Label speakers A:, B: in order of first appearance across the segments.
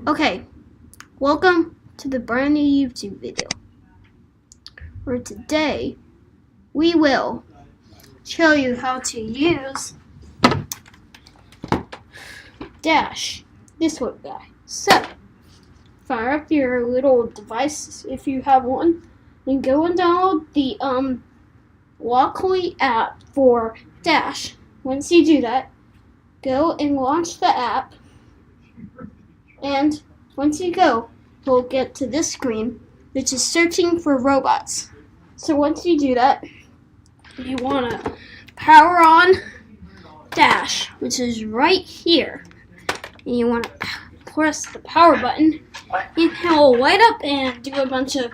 A: Okay, welcome to the brand new YouTube video, where today we will show you how to use Dash, this one guy. So, fire up your little device if you have one, and go and download the Walkly app for Dash. Once you do that, go and launch the app, and once you go, you'll get to this screen, which is searching for robots. So once you do that, you want to power on Dash, which is right here. And you want to press the power button, and he'll light up and do a bunch of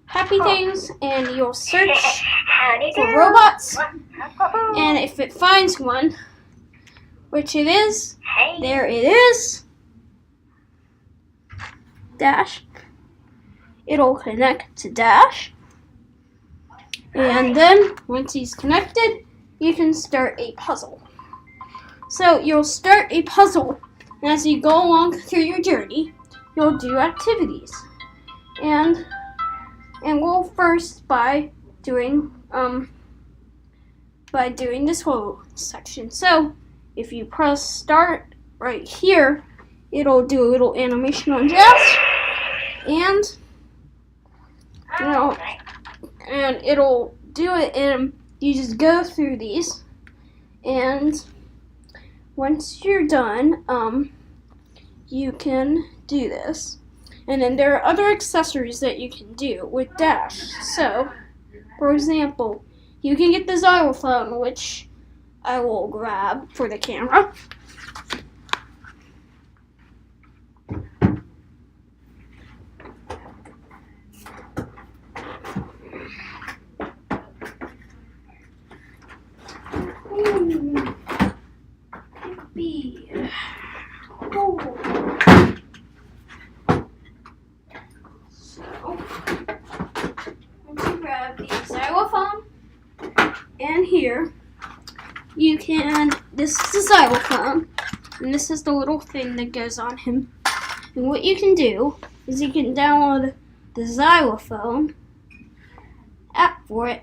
A: happy things, and you'll search for robots, and if it finds one, which it is, there it is, Dash, it'll connect to Dash, and then once he's connected, you can start a puzzle. So you'll start a puzzle, and as you go along through your journey, you'll do activities, and we'll first by doing this whole section. So if you press start right here, it'll do a little animation on Dash, and and it'll do it, and you just go through these, and once you're done, you can do this. And then there are other accessories that you can do with Dash. So, for example, you can get the xylophone, which I will grab for the camera. The xylophone, and here you can, this is the xylophone, and this is the little thing that goes on him, and what you can do is you can download the xylophone app for it,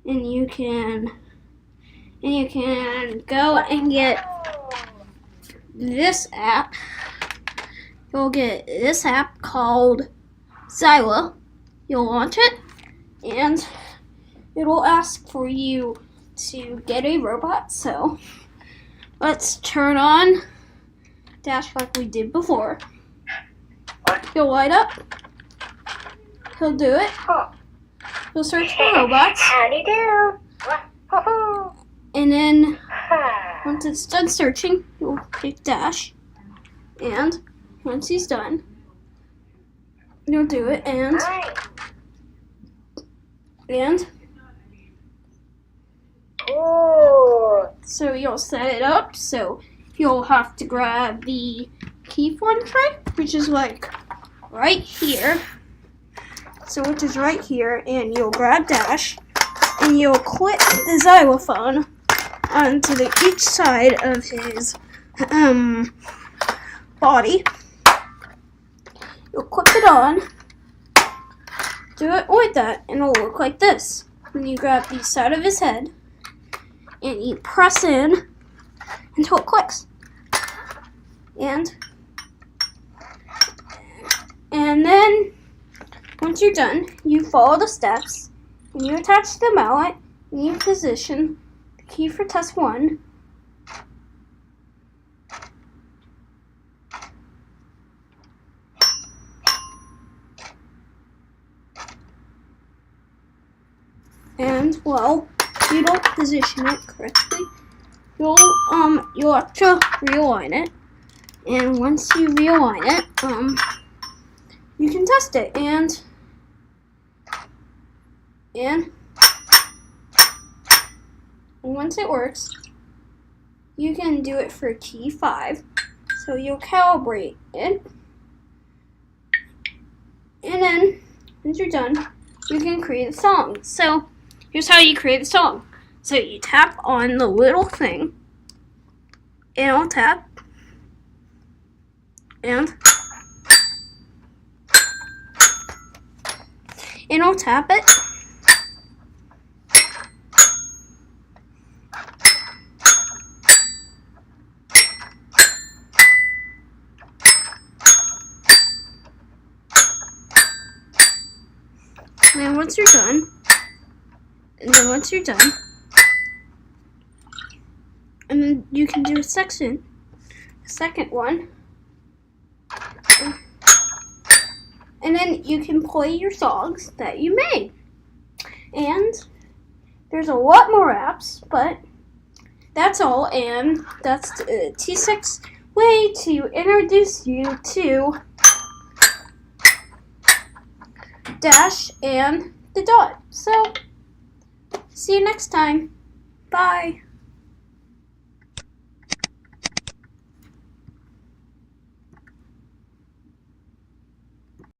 A: and you can go and get this app. You'll get this app called Xylo. You'll launch it, and it'll ask for you to get a robot. So let's turn on Dash like we did before. He'll light up. He'll do it. He'll search for robots.
B: Howdy do.
A: And then once it's done searching, he'll pick Dash. And once he's done, you'll do it, and so you'll set it up. So you'll have to grab the keyform tray, which is like right here. So which is right here, and you'll grab Dash, and you'll clip the xylophone onto each side of his body. You'll clip it on, do it like that, and it'll look like this. Then you grab the side of his head, and you press in until it clicks. And then, once you're done, you follow the steps, and you attach the mallet, and you position the key for test 1. And, well, if you don't position it correctly, you'll have to realign it. And once you realign it, you can test it. And once it works, you can do it for key 5. So you'll calibrate it. And then, once you're done, you can create a song. So here's how you create a song. So you tap on the little thing, and it'll tap, and I'll tap it. And then once you're done, and then you can do a second one, and then you can play your songs that you made. And there's a lot more apps, but that's all, and that's the T6 way to introduce you to Dash and the Dot. So, see you next time. Bye.